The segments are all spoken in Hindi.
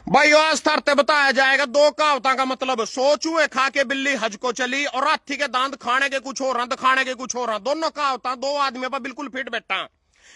भाई आज थरते बताया जाएगा दो कहावता का मतलब। सो चूहे खा के बिल्ली हज को चली और हाथी के दांत खाने के कुछ और दिखाने के कुछ और। दोनों कहावता दो आदमी पर बिल्कुल फिट बैठा।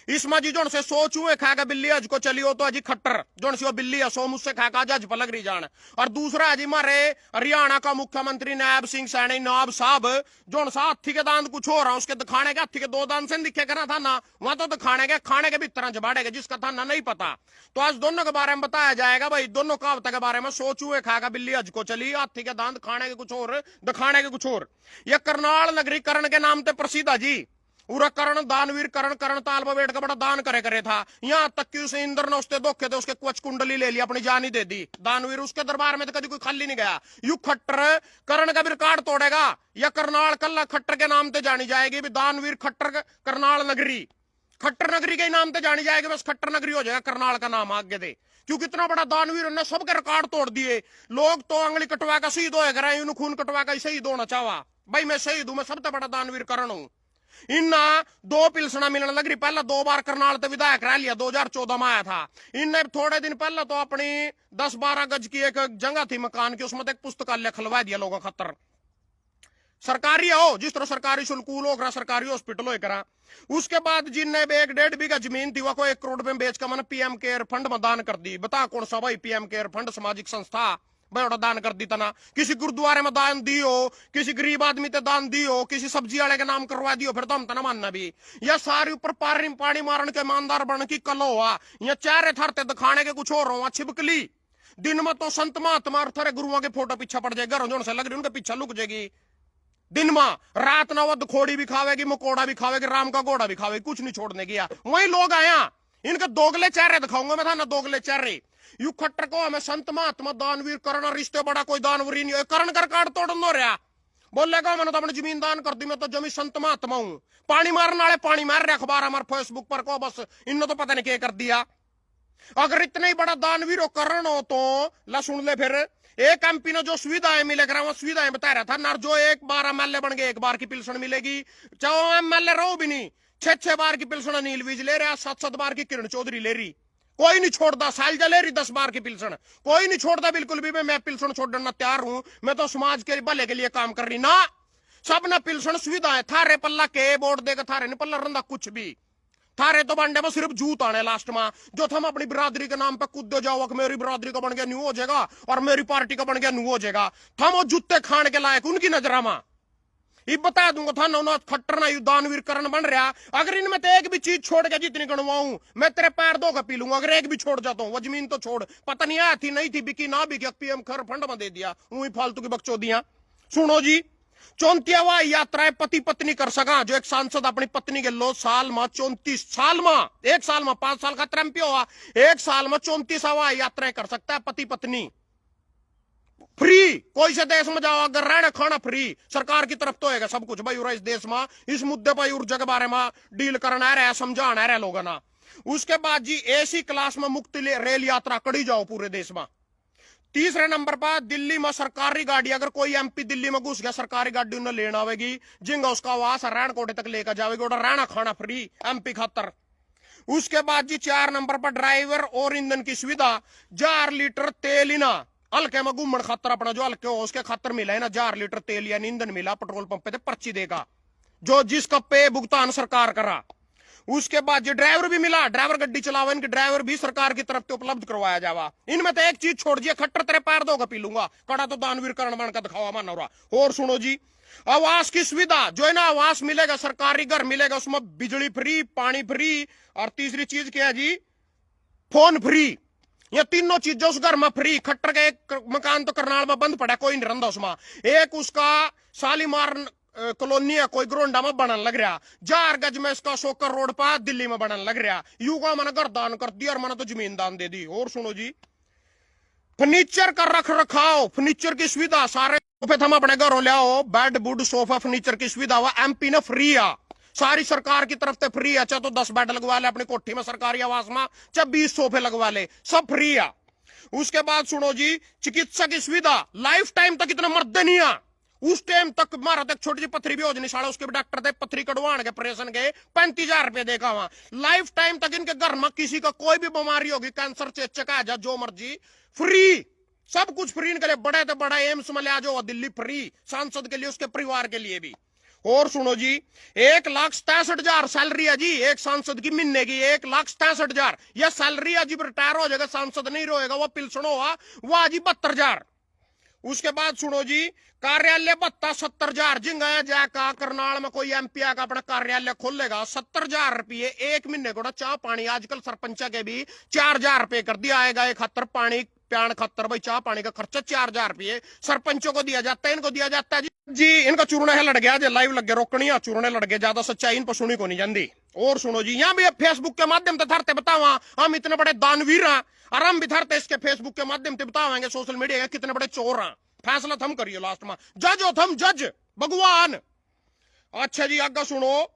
इसमें जी जोन से सो चूहे खाकर बिल्ली हज को चली हो तो अजी खट्टर जोन से वो बिल्ली है सो मुझसे खाकर आज हज पर लग रही जान। और दूसरा अजी मारे हरियाणा का मुख्यमंत्री नायब सिंह सैनी नवाब साहब जोन सा हाथी के दांत कुछ हो रहा उसके दिखाने के हाथी के दो दांत से दिखे करना था ना वहां तो दिखाने के खाने के भी तरह जबाड़ेगा जिसका था ना नहीं पता। तो आज दोनों के बारे में बताया जाएगा भाई दोनों कहावत के बारे में। सो चूहे खाकर बिल्ली हज को चली हाथी के दांत खाने के कुछ और दिखाने के कुछ और। यह करनाल नगरी करण के नाम से प्रसिद्ध है जी। पूरा करण दानवीर करण करण ताल पर बैठ कर बड़ा दान करे था। यहां तक कि उसे इंद्र ने उसके धोखे थे उसके कवच कुंडली ले ली अपनी जान ही दे दी। दानवीर उसके दरबार में तो कभी कोई खाली नहीं गया। यू खट्टर करण का भी रिकॉर्ड तोड़ेगा। या करनाल कल्ला खट्टर के नाम से जानी जाएगी। दानवीर खट्टर करनाल नगरी खट्टर नगरी के नाम से जानी जाएगी। बस खट्टर नगरी हो जाएगा करनाल का नाम आगे दे क्योंकि इतना बड़ा दानवीर ने सबके रिकॉर्ड तोड़ दिए। लोग तो अंगली कटवा का शहीद हो खून कटवा का शहीद होना चाहवा। भाई मैं शहीद हूं। मैं सबसे बड़ा दानवीर करण हूं। इन्ना दो पिलसना मिलने लग रही। पहला दो बार करनाल तो विधायक रह लिया 2014 में आया था। इनने थोड़े दिन पहले तो अपनी 10-12 गज की एक जगह थी मकान की उसमें एक पुस्तकालय खुलवा दिया लोगों खतर। सरकारी हो जिस तरह सरकारी स्कूल हो सरकारी हॉस्पिटल हो करा। उसके बाद जिनने 1-1.5 बीघा जमीन थी वो को 1 करोड़ में बेच कर मैंने पीएम केयर फंड में दान कर दी। बता कौन सा भाई पीएम केयर फंड सामाजिक संस्था बड़ा दान कर दी तना। किसी गुरुद्वारे में दान दी हो किसी गरीब आदमी ते दान दी हो किसी सब्जी वाले के नाम करवा दियो फिर तो हम तना मानना भी। या सारे ऊपर पानी मारन के ईमानदार बन की कल हुआ। या चारे थरते दिखाने के कुछ और हुआ छिपकली। दिन में तो संत महात्मा और थारे गुरुओं के फोटो पीछा पड़ जाएगा जोन से लग रही उनके पीछा लुक जाएगी। दिन में रात ना वो खोड़ी भी खावेगी मकोड़ा भी खावेगी राम का घोड़ा भी खावेगी कुछ नहीं छोड़ने गया। वही लोग आया इनके दोगले चेहरे दिखाऊंगा मैं था ना दोगले चेहरे। यू खट्टर को हमें संत महात्मा दानवीर करण रिश्ते बड़ा कोई दानवीर नहीं है। करण कर काट तोड़ नो रहा बोलेगा मैंने तो अपनी जमीन दान कर दी। मैं तो जमी संत महात्मा हूं। पानी मारने वाले पानी मार रहे अखबार हमारे फेसबुक पर को बस इन्होंने तो पता नहीं क्या कर दिया। अगर इतना ही बड़ा दानवीर हो करण हो तो ला सुन ले फिर एक एमपी ने जो सुविधाएं मिलेगा वो सुविधाएं बता रहा था ना। जो एक बार एमएलए बन गए 1 बार की पिलसन मिलेगी चाहे एमएलए रहो भी नहीं। 6-6 बार की पिलसन अनिल विज ले रहा 7-7 बार की किरण चौधरी ले रही। कोई नहीं छोड़ता सालजा ले रही 10 बार की पिलसन। कोई नहीं छोड़ता बिल्कुल भी। मैं पिलसन छोड़ना तैयार हूं। मैं तो समाज के भले के लिए काम कर रही ना। सब ना पिलसन सुविधाएं थारे पल्ला के बोर्ड देगा थारे नहीं पल्ला रंदा कुछ भी। थारे तो बांडे में सिर्फ जूत आने लास्ट में जो थम अपनी बिरादरी के नाम पे कूदो जाओ कि मेरी बिरादरी का बन गया न्यू हो जाएगा और मेरी पार्टी का बन गया न्यू हो जाएगा। थम वो जूते खाने के लायक उनकी नजरा में ये बता दूंगा था ना खट्टर ना दानवीर करण बन रहा। अगर इनमें तो एक भी चीज छोड़ के जितनी गणवाऊं मैं तेरे पैर दो का पी लूंगा। अगर एक भी छोड़ जाता हूं वो जमीन तो छोड़ पता नहीं आया थी नहीं थी बिकी ना बिकी पीएम खर फंड में दे दिया वही फालतू की बकचोदियां। सुनो जी 34वां यात्राएं पति पत्नी कर सका। जो एक सांसद अपनी पत्नी के लो साल में 34 साल में 1 साल में 5 साल का एमपी हुआ 1 साल में 34वां यात्राएं कर सकता है पति पत्नी फ्री। कोई से देश में जाओ अगर रहना खाना फ्री सरकार की तरफ तो होगा सब कुछ भाई। इस देश में इस मुद्दे पर ऊर्जा के बारे में डील करना है समझाना है लोगों ना। उसके बाद जी एसी क्लास में मुक्त रेल यात्रा कड़ी जाओ पूरे देश में। तीसरे नंबर पर दिल्ली में सरकारी गाड़ी अगर कोई एमपी दिल्ली में घुस गया सरकारी गाड़ी उन्हें लेना आवेगी जिंगा उसका आवास रहन कोटे तक लेकर जाएगी और रहना खाना फ्री एमपी खातर। उसके बाद जी 4 नंबर पर ड्राइवर और ईंधन की सुविधा 4 लीटर तेल ही ना हल्के में घूमन खातर अपना जो हल्के हो उसके खातर मिला है ना 4 लीटर तेल या ईंधन मिला पेट्रोल पंप पे पर्ची देगा जो जिसका पे भुगतान सरकार करा। उसके बाद जो ड्राइवर भी मिला ड्राइवर गड्डी चलावा इनके ड्राइवर भी सरकार की तरफ से उपलब्ध करवाया जावा। इनमें तो एक चीज छोड़ दिया खट्टर तेरे पैर दो का पी लूंगा कड़ा तो दानवीर करण बन का दिखावा माना रहा। और सुनो जी आवास की सुविधा जो है ना आवास मिलेगा सरकारी घर मिलेगा उसमें बिजली फ्री पानी फ्री और तीसरी चीज क्या है जी फोन फ्री। ये तीनों चीजें उस घर में फ्री। खट्टर का एक मकान तो करनाल में बंद पड़ा कोई नहीं रहा उसमें। एक उसका शालीमार कॉलोनी है कोई ग्रोंडा में बनने लग रहा 4 गज में इसका शोकर रोड पर दिल्ली में बनने लग रहा। यू का मैंने घर दान कर दिया और मैंने तो जमीन दान दे दी। और सुनो जी फर्नीचर का रख रखाव फर्नीचर की सुविधा सारे सोफे हम अपने घरों ले आओ बेड बुड सोफा फर्नीचर की सुविधा हुआ एमपी ने फ्री है सारी सरकार की तरफ से फ्री है। चाहे तो 10 बेड लगवा ले अपनी कोठी में सरकारी आवास में चाहे 20 सोफे लगवा ले सब फ्री है। उसके बाद सुनो जी चिकित्सा की सुविधा लाइफ टाइम तक इतना मरते नहीं है उस टाइम तक मारा तक छोटी सी पथरी भी हो जानी साला, उसके भी डॉक्टर थे पथरी कटवाने के ऑपरेशन के 35,000 रुपए देखा वहां। लाइफ टाइम तक इनके घर में किसी का कोई भी बीमारी होगी, कैंसर चेचका जा जो मर्जी, फ्री, सब कुछ फ्री इनके लिए। बड़े तो बड़ा एम्स में ले आ जाओ दिल्ली फ्री, सांसद के लिए, उसके परिवार के लिए भी। और सुनो जी, 1,67,000 सैलरी है जी एक सांसद की महीने की, 1,67,000 यह सैलरी है जी। रिटायर हो जाएगा सांसद, नहीं रहेगा वो पिल्सन होगा वह जी 72,000। उसके बाद सुनो जी, कार्यालय भत्ता 70,000। जिंगा जाका करनाल में कोई एमपी का अपना कार्यालय खोलेगा, 70,000 रुपये एक महीने को चाह पानी। आजकल सरपंच के भी 4,000 रुपये कर दिया आएगा, एक खतर पानी प्यान खतर भाई चाह पानी का खर्चा 4,000 रुपये सरपंचों को दिया जाता है, इनको दिया जाता है जी। इनका चूरने है लड़ गया जो लाइव लग गया रोकनी, चूरने लड़ गए, ज्यादा सच्चाई इन पर सुनी को नहीं जाती। और सुनो जी, यहाँ भी फेसबुक के माध्यम से थरते बतावा हम इतने बड़े दानवीर हैं, और हम भी थरते इसके फेसबुक के माध्यम से बतावाएंगे सोशल मीडिया के कितने बड़े चोर हैं। फैसला थम करिए लास्ट में, जज हो थम, जज भगवान। अच्छा जी आगे सुनो,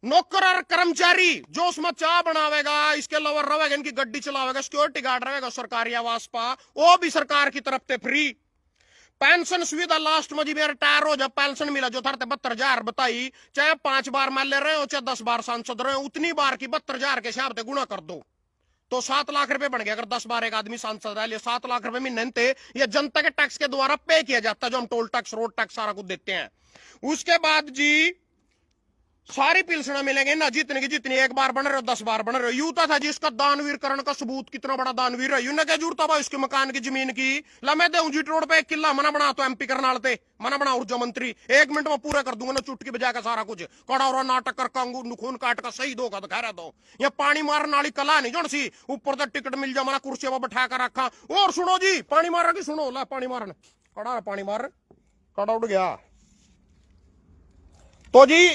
नौकर और कर्मचारी जो उसमें चाय बनावेगा, इसके अलावा रहेगा, इनकी गड्डी चलावेगा, सिक्योरिटी गार्ड रहेगा सरकारी आवास पर, वो भी सरकार की तरफ से फ्री। पेंशन सुविधा लास्ट में जी रिटायर हो जब पेंशन मिला जो था 72,000 बताई, चाहे 5 बार मान ले रहे हो चाहे 10 बार सांसद रहे हो, उतनी बार की 72,000 के हिसाब से गुणा कर दो तो 7 लाख रुपए बन गया। अगर 10 बार एक आदमी सांसद रह लिया, 7 लाख रुपए महीने थे, ये जनता के टैक्स के द्वारा पे किया जाता है, जो हम टोल टैक्स रोड टैक्स सारा कुछ देते हैं। उसके बाद जी सारी पिल्सना मिलेंगे ना, जितने की जितनी, एक बार बन रहे हो 10 बार बन रहे हो। यूता था जिसका दानवीर करण का सबूत कितना बड़ा दानवीर है, यूं क्या जरूरत था उसके मकान की जमीन की। ला मैं दूं जीट रोड पे 1 किला मना बना तो एमपी करनाल थे, मना बना ऊर्जा मंत्री, 1 मिनट में पूरा कर दूंगा ना चुटकी बजा का सारा कुछ। कड़ा और नाटक कर कंगू खून काट का शहीद होगा तो कह रहा दो, ये पानी मारने वाली कला नहीं जोन सी, ऊपर तो टिकट मिल जा मना कुर्सी पर बैठा कर रखा। और सुनो जी, पानी मार की सुनो, ला पानी मारन, कड़ा पानी मार, कड़ा उड़ गया तो जी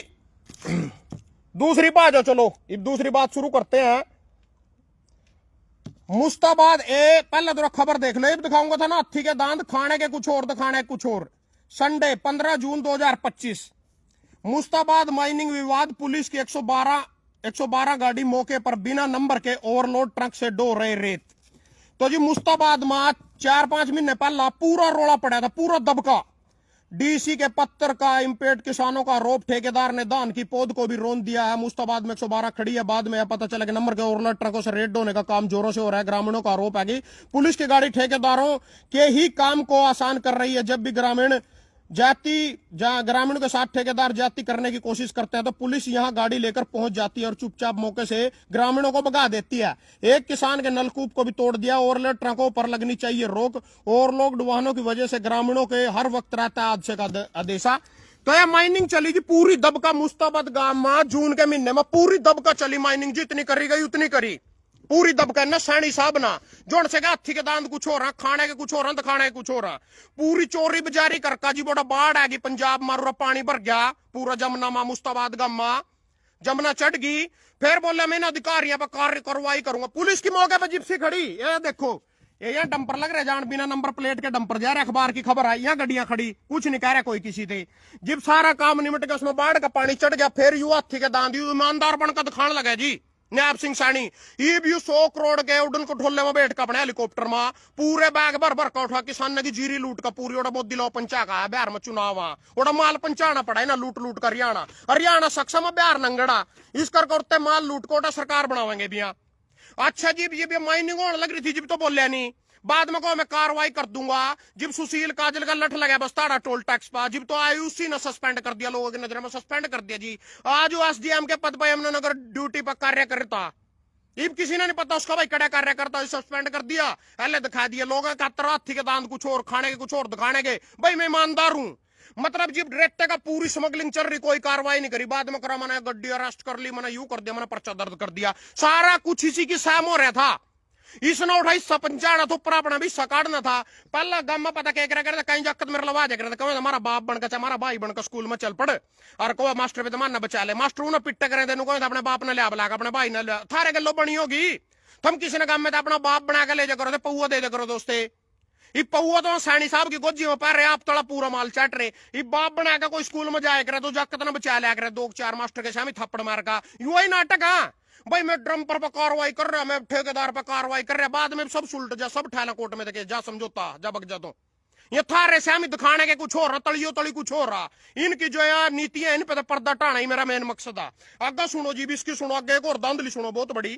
दूसरी बात है। चलो अब दूसरी बात शुरू करते हैं। मुस्ताबाद पहले तो खबर देख लो, दिखाऊंगा था ना हाथी के दांत, खाने के कुछ और दिखाने कुछ और। संडे 15 जून 2025 मुस्ताबाद माइनिंग विवाद, पुलिस की 112 गाड़ी मौके पर बिना नंबर के ओवरलोड ट्रक से ढो रहे रेत। तो जी मुस्ताबाद में 4-5 महीने पहला पूरा रोड़ा पड़ा था, पूरा दबका। डीसी के पत्थर का इम्पेड किसानों का आरोप, ठेकेदार ने धान की पौध को भी रोन दिया है। मुस्ताबाद में 112 खड़ी है, बाद में पता चला कि नंबर के ओवरलोड ट्रकों से रेड होने का काम जोरों से हो रहा है। ग्रामीणों का आरोप है कि पुलिस की गाड़ी ठेकेदारों के ही काम को आसान कर रही है। जब भी ग्रामीणों के साथ ठेकेदार जाति करने की कोशिश करते हैं तो पुलिस यहां गाड़ी लेकर पहुंच जाती है और चुपचाप मौके से ग्रामीणों को भगा देती है। एक किसान के नलकूप को भी तोड़ दिया। ओवरलोड ट्रकों पर लगनी चाहिए रोक, ओवरलोड वाहनों की वजह से ग्रामीणों के हर वक्त रहता है हादसे का अंदेशा। तो यह माइनिंग चली जी पूरी दबका मुस्ताबाद गांव में, जून के महीने में पूरी दबका चली माइनिंग, जितनी करी गई उतनी करी, पूरी दबका ना सैनी साहब ना जोड़ से हाथी के दांत कुछ हो रहा, खाने के कुछ हो रहा, खाने के कुछ हो रहा। पूरी चोरी बाजारी करका जी बड़ा बाढ़ आएगी पंजाब मारूरा, पानी भर गया पूरा जमुना मा, मुस्ताबाद गम्मा जमुना चढ़ गई। फिर बोले मैं अधिकारियों पर कार्य कार्रवाई करूंगा। पुलिस की मौके पर जिप्सी खड़ी, ये देखो ये यहाँ डंपर लग रहे जान, बिना नंबर प्लेट के डंपर जा रहे, अखबार की खबर आई, यहाँ गाड़ियां खड़ी, कुछ नहीं कह रहा कोई किसी से। जब सारा काम निमट गया, उसमें बाढ़ का पानी चढ़ गया, फिर यू हाथी के दांत ईमानदार बनकर दिखाने लगे जी नायब सिंह सैनी। ये भी 100 करोड़ के उड़न को ढोले में बैठ कर अपने हेलीकॉप्टर में पूरे बैग भर भर का उठा किसान ने की जीरी लूट का पूरी ओड़ा मोदी लो पंचा का है बिहार में चुनाव ओड़ा माल पंचाना पड़ा है ना, लूट लूट कर हरियाणा सक्षम बिहार नंगड़ा इस करते माल लूट को सरकार बनावेंगे भी। अच्छा जी ये माइनिंग होने लग रही थी जब तो बोलिया नहीं, बाद में को मैं कार्रवाई कर दूंगा। जब सुशील काजल का लठ लगा बस ताड़ा टोल टैक्स पर, जब तो आयुषी ने सस्पेंड कर दिया, लोगों की नजर में सस्पेंड कर दिया जी। आज वो एसडीएम के पद पर यमुनानगर ड्यूटी पर कार्य करता, इब किसी ने नहीं पता उसका भाई कड़ा कार्य करता, सस्पेंड कर दिया, पहले दिखा दिया लोगों का हाथी के दांत कुछ और, खाने के कुछ और दिखाने के। भाई मैं ईमानदार हूं, मतलब जब रेते का पूरी स्मगलिंग चल रही कोई कार्रवाई नहीं करी, बाद में करा मैंने गड्डी अरेस्ट कर ली, मैंने यू कर दिया, मैंने पर्चा दर्द कर दिया, सारा कुछ इसी की सहम हो रहा था। इसने उठा हिस्सा पंचाना तो ऊपर अपना भी हिस्सा काटना था। पहला गांव में पता क्या करे कहीं जाकर मेरा लवा जाकर कहो हमारा बाप बनकर चाहे हमारा भाई बनकर स्कूल में चल पड़, और को मास्टर पे तो मानना बचा ले, मास्टर उन्हें पिट्टे करें तेन कहो अपने बाप ने लिया बुला अपने भाई ने लिया, थारे गलो बनी होगी। तुम किसी ने गांव में तो अपना बाप बना के ले जा करो, पौआ दे दे करो दोस्ते। ये पौआ तो सैनी साहब की गोजी में पा रहे, आप तोड़ा पूरा माल चाट रहे। ये बाप बना के कोई स्कूल में जाया करे तो जाकर ना बचा लिया करे, 2-4 मास्टर के सामने थप्पड़ मार का, यू ही नाटक है। भाई मैं ड्रम पर कार्रवाई कर रहा, मैं ठेकेदार पर कार्रवाई कर रहा, बाद में सब सुलट जा, सब ठाना कोर्ट में देखे जा, समझौता जा बग जा। तो ये थारे से हम दिखाने के कुछ हो रहा, तलियो तली कुछ हो रहा। इनकी जो है नीतियां, इन पे तो पर्दा टाना ही मेरा मेन मकसद है। आगे सुनो जी, इसकी सुनो आगे एक और धांधली सुनो बहुत बड़ी।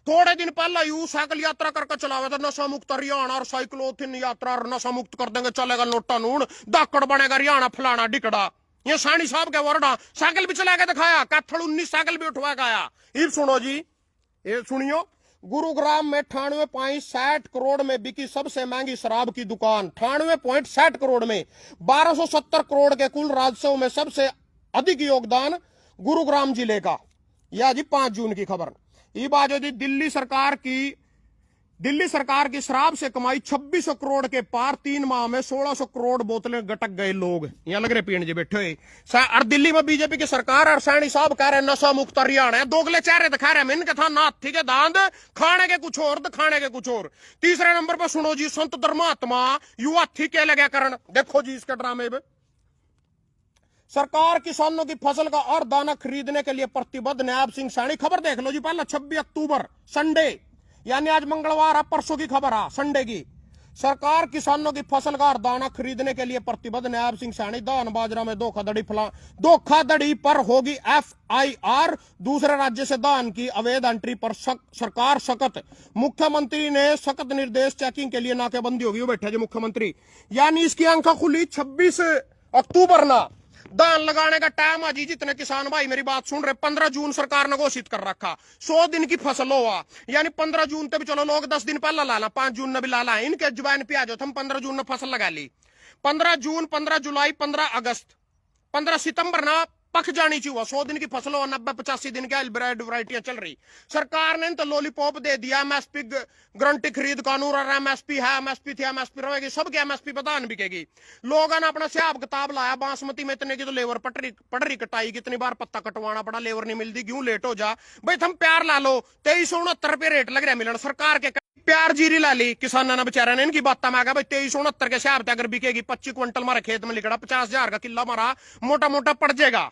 थोड़े दिन पहले यू साइकिल यात्रा करके चलावे था, नशा मुक्त हरियाणा और साइक्लोथिन यात्रा, नशा मुक्त कर देंगे, चलेगा नोटा नून, दाकड़ बनेगा हरियाणा फलाना डिकड़ा। ये सानी साहब के वर्डा साइकिल भी चला के दिखाया, कैथल 19 साइकिल भी उठवा के आया। ये सुनो जी, ये सुनियो, गुरुग्राम में 98.60 करोड़ में बिकी सबसे महंगी शराब की दुकान। 98.60 करोड़ में 1270 करोड़ के कुल राजस्व में सबसे अधिक योगदान गुरुग्राम जिले का। यह जी 5 जून की खबर। ये बात जो दिल्ली सरकार की शराब से कमाई 2600 करोड़ के पार, 3 माह में 1600 करोड़ बोतलें गटक गए लोग। यहां लग रहे पीण जी बैठे हुए। और दिल्ली में बीजेपी की सरकार और सैनी साहब कह रहे नशा मुक्त हरियाणा। दोगले चेहरे दिखा रहे, इनके था नाथी के दांत, खाने के कुछ और, दिखाने के कुछ और। तीसरे नंबर पर सुनो जी, संत धर्मात्मा युवा थी के लगे करण। देखो जी इसके ड्रामे में, सरकार किसानों की फसल का और दाना खरीदने के लिए प्रतिबद्ध। नायब सिंह सैनी खबर देख लो जी, पहला 26 अक्टूबर संडे, यानी आज मंगलवार है, परसों की खबर है संडे की। सरकार किसानों की फसल का और दाना खरीदने के लिए प्रतिबद्ध। नायब सिंह सैनी, धान बाजरा में धोखाधड़ी पर होगी FIR, दूसरे राज्य से धान की अवैध एंट्री पर सरकार सख्त। मुख्यमंत्री ने सख्त निर्देश, चेकिंग के लिए नाकेबंदी होगी। वो बैठे जी मुख्यमंत्री, यानी इसकी आंखें खुली 26 अक्टूबर ना। धान लगाने का टाइम आज, जितने किसान भाई मेरी बात सुन रहे, 15 जून सरकार ने घोषित कर रखा। 100 दिन की फसल हुआ, यानी 15 जून तक भी चलो लोग 10 दिन पहले ला ला, 5 जून ने भी ला ला। इनके जुबान पे आ जाओ, हम 15 जून ने फसल लगा ली। 15 जून, 15 जुलाई, 15 अगस्त, 15 सितंबर ना पक जानी चाहिए। 100 दिन की फसल हो, 90-85 दिन की हाइब्रिड वैरायटियां चल रही। सरकार ने तो लॉलीपॉप दे दिया, MSP गारंटी खरीद कानून, और MSP है, MSP थी, MSP रहेगी, सबके MSP पर धान बिकेगी। लोगों ने अपना हिसाब किताब लाया, बासमती में इतने की तो लेबर पड़ रही कटाई, कितनी बार पत्ता कटवाना पड़ा, लेबर नहीं मिलती, क्यों लेट हो जा भाई, तुम प्यार ला लो। 2369 रुपए रेट लग रहा मिलन सरकार के। प्यार जीरी ला ली किसानों ने बेचारा ने, इनकी बात में आ गया भाई 2369 के हिसाब से अगर बिकेगी, 25 क्विंटल मारा खेत में लिखड़ा, 50,000 का किला मारा मोटा मोटा पड़ जाएगा।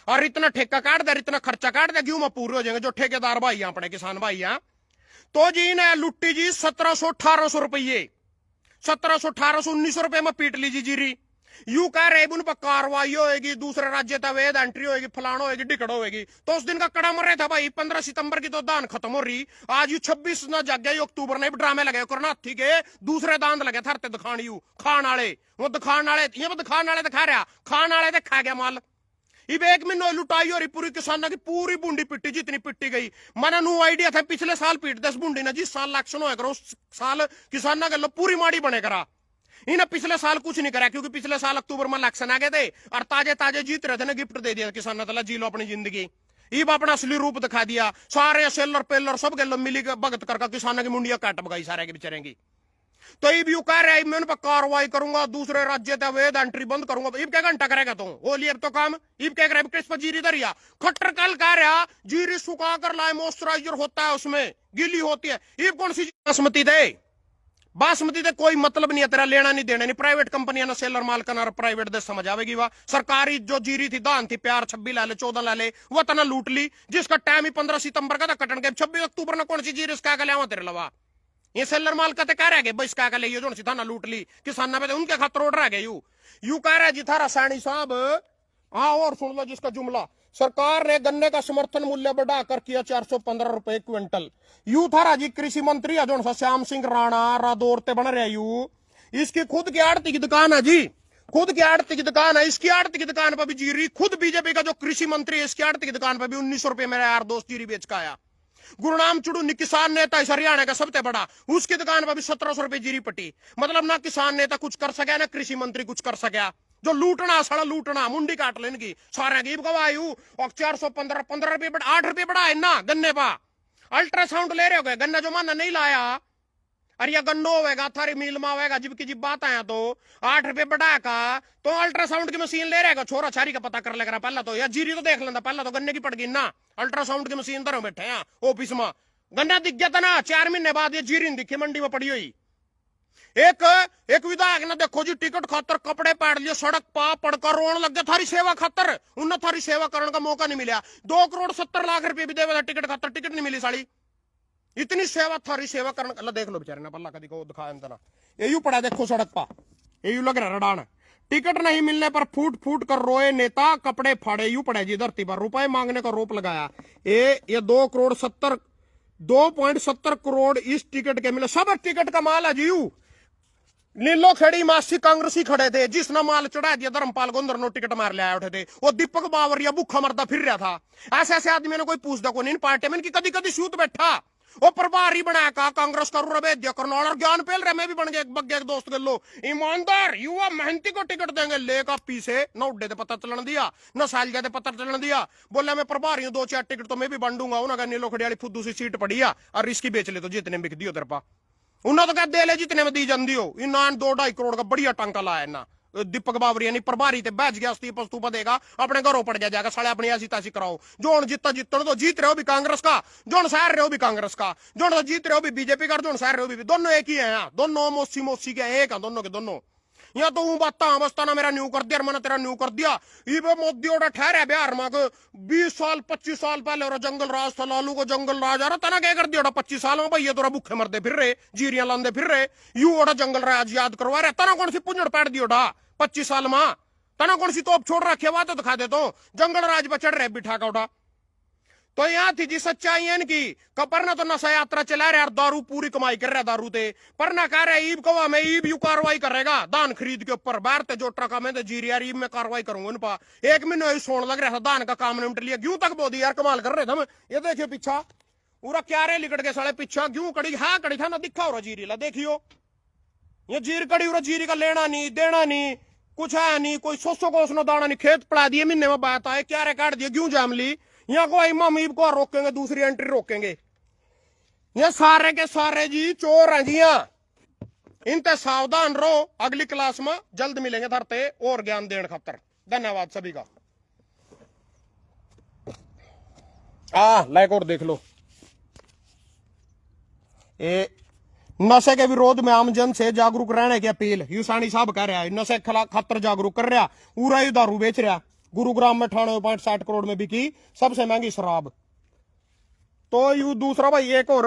और इतना ठेका काट दे, इतना खर्चा काट दे, क्यों में पूरे हो जाएंगे जो ठेकेदार भाई हैं अपने किसान भाई हैं। तो जी ने लुट्टी जी 1700-1800 रुपये, 1700-1800-1900 रुपए में पीट लीजिए जीरी। यू कह रहे उन पर कार्रवाई होगी, दूसरे राज्य तक अवैध एंट्री होगी, फलाना होगी, डिकड़ होगी। तो उस दिन का कड़ा मर रहा था भाई। 15 सितंबर की तो दान खत्म हो रही, आज यू 26 ना जग गया, अक्टूबर ने ड्रामे लगे करना थी के, दूसरे दांत लगे थरते दिखाने, यू खान वाले, वो दिखाने वाले, ये दिखाने वाले दिखा रहा, खान वाले दिखा गया माल। इब 1 महीने लुटाई हो रही पूरी किसानों की, पूरी बूंदी पिट्टी जितनी पिट्टी गई। मैंने नु आइडिया था पिछले साल पीट 10 बूंदी ना, जिस साल इलेक्शन होया करो उस साल किसानों के लो पूरी माड़ी बने करा। इन्हें पिछले साल कुछ नहीं करा, क्योंकि पिछले साल अक्टूबर में इलेक्शन आ गए थे और ताजे ताजे जीत रहे थे ना, गिफ्ट दे दिया किसानों तला, जी लो अपनी जिंदगी। इब अपना असली रूप दिखा दिया, सारे सेलर पेलर सब के मिली भगत करके किसानों की मुंडिया काट बगाई सारे के बेचारे की। तो इब यू कह रहे मैं उन पर कार्रवाई करूंगा, दूसरे राज्य तक अवैध एंट्री बंद करूंगा। इब क्या घंटा करेगा तू होली, अब तो काम इब क्या करे, किस पर जीरी दरिया खट्टर कल कह रहा, जीरी सुखा कर लाए, मॉइस्चराइजर होता है उसमें, गीली होती है। इब कौन सी बासमती दे, बासमती दे कोई मतलब नहीं है तेरा, लेना नहीं देना नहीं। प्राइवेट कंपनियां ना सेलर माल का ना प्राइवेट दे समझ आवेगी। वह सरकारी जो जीरी थी दान थी, प्यार 26 ला ले 14 ला ले, वह तना लूट ली, जिसका टाइम ही 15 सितंबर का था कटन के। 26 अक्टूबर ने कौन सी जीरी इसका लिया तेरे लवा, ये सेलर माल का कह रहा है बस का ले, जो सी थाना लूट ली किसाना पे, उनके खातर ऑर्डर आ गए। यू कह रहा है जी थारा सैनी साहब। हाँ और सुन लो जिसका जुमला, सरकार ने गन्ने का समर्थन मूल्य बढ़ाकर किया 415 रुपए क्विंटल। यू थारा जी कृषि मंत्री है जो सा श्याम सिंह राणा रादौरते बन रहे यू, इसकी खुद की आड़ती की दुकान है जी, खुद की आड़ती की दुकान है। इसकी आड़ती की दुकान पर भी जीरी, खुद बीजेपी का जो कृषि मंत्री है, इसकी आड़ती की दुकान पर भी 1900 रुपए मेरा यार दोस्त जीरी बेच का आया। गुरुनाम चुड़ू किसान नेता इस हरियाणा का सबसे बड़ा, उसकी दुकान पर भी 1700 रुपए जीरी पटी। मतलब ना किसान नेता कुछ कर सका, ना कृषि मंत्री कुछ कर सका। जो लूटना साला लूटना, मुंडी काट लेने की सारे गरीब गवायु। और 415 रुपए 8 रुपए बढ़ा है ना गन्ने पा। अल्ट्रासाउंड ले रहे हो गए, गन्ना जो माना नहीं लाया, अरे या गन्नो होगा थारी मिल में होगा, जिब की जिब बात आया तो 8 रुपए बढ़ा का, तो अल्ट्रासाउंड की मशीन ले रहेगा, छोरा छारी का पता कर लेगा पहला तो, या जीरी तो देख लेना पहला तो, गन्ने की पड़ गई ना, अल्ट्रासाउंड की मशीन दरों बैठे हैं ऑफिस में। गन्ना दिख गया था ना, 4 महीने बाद ये जीरी दिखी मंडी में पड़ी हुई। एक विधायक ने देखो जी टिकट खातर कपड़े पाड़ लिए, सड़क पा पड़कर रोन लग गया थारी सेवा खातर, उन्हें थारी सेवा करने का मौका नहीं मिला। 2,70 लाख रुपए भी देवे टिकट खातर, टिकट नहीं मिली साड़ी। इतनी सेवा थारी सेवा करने, अल्लाह देख लो बेचारे ना पल्ला कदी को दिखाया ना, ये यू पड़ा देखो सड़क पा, ये यू लग रहा रडान। टिकट नहीं मिलने पर फूट फूट कर रोए नेता, कपड़े फाड़े यूं पड़े जी धरती पर, रुपए मांगने का रोप लगाया। ये 2.70 करोड़ इस टिकट के मिले, सब टिकट का माल है जी। नीलो खेड़ी मासी कांग्रेसी खड़े थे, जिसने माल चढ़ा दिया धर्मपाल गोंदर नो टिकट मार ले आए उठे थे। वो दीपक बावरिया भूखा मरदा फिर रहा था। ऐसे ऐसे आदमी ने कोई पूछता को नहीं पार्टी में, कदी कदी सूत बैठा वो प्रभारी बनाया का कांग्रेस का रवेद्य करनौल और ज्ञान पेल रहे, मैं भी बन गया बग्गे दोस्त के लो ईमानदार युवा मेहनती को टिकट देंगे लेगा पीछे न उड्डे पता चलन दिया न सालजा दे पता चलन दिया। बोला मैं प्रभारी हूं, 2-4 टिकट तो मैं भी बन दूंगा। उन्होंने नीलो खड़ी वाली फुद्दू सी सीट पड़ी है और इसकी बेच ले तो जितने बिक दी उधर पा उन्होंने तो कह दे ले जितने में दी जाती हो। इन्ना 2-2.5 करोड़ का बढ़िया टांका लाया ना दीपक बावरिया नहीं प्रभारी ते बैच गया पस्तूपा देगा अपने घरों पड़ जाएगा साले अपनी ऐसी तैसी कराओ। जोन जितना जीतने तो जीत रहे हो भी कांग्रेस का, जोन सहार रहे हो भी कांग्रेस का, जोन तो जीत रहे हो भी बीजेपी का, जोन सहार रहे हो भी दोनों एक ही है। दोनों मोसी के एक है दोनों के दोनों। यहाँ तो हूं बात बस्ता ना मेरा न्यू कर दिया मैंने तेरा न्यू कर दिया। ये मोदी ओडा ठहरा बिहार में 20 साल 25 साल पहले और जंगल राज था, लालू को जंगल राज आ रहा तना क्या कर दिया 25 साल में भैया तोरा भूखे मरदे फिर रहे, जीरियां लांदे फिर रहे, यू ओडा जंगल राज याद करवा रहे तना कौन सी पुंजड़ पैट दी ओडा 25 साल में तना कौन सी तोप छोड़ रखे हुआ तो दिखा दे तो जंगल राज पर चढ़ रहे बिठा का उठा। तो यहाँ थी जी सच्चाई है इनकी कपर ना तो नशा यात्रा चला रहे, दारू पूरी कमाई कर रहा दारू ते पर ना कह रहे ईब कवा में ईब यू कार्रवाई करेगा धान खरीद के ऊपर बाहर ते जो ट्रका में जीरिया ईब में कार्रवाई करूंगा इन पा। 1 महीने सोन लग रहा था धान का काम निपट लिया क्यों तक बोदी यार कमाल कर रहे थे हम। ये देखियो पीछा पूरा क्या रे लिकट के साले पीछा क्यों कड़ी है कड़ी था ना दिखा हो रहा जीरी ला देखियो ये जीर कड़ी हो जीरी का लेना नहीं देना नहीं कुछ है नहीं कोई 100 को उसने दाना नहीं खेत पड़ा दिए महीने में बात आए क्या रे काट दिए क्यों जाम ली। यहाँ को इमाम ईब को रोकेंगे दूसरी एंट्री रोकेंगे। ये सारे के सारे जी चोर हैं जी। इनते सावधान रहो, अगली क्लास में जल्द मिलेंगे धरते और ज्ञान देने खातर। धन्यवाद सभी का। लाइक और देख लो। ये नशे के विरोध में आम जन से जागरूक रहने की अपील यूसानी साहब कह रहा है। नशे खातर जागरूक कर रहा, पूरा ही दारू बेच रहा। गुरुग्राम में 98.60 करोड़ में बिकी सबसे महंगी शराब। तो यू दूसरा भाई एक और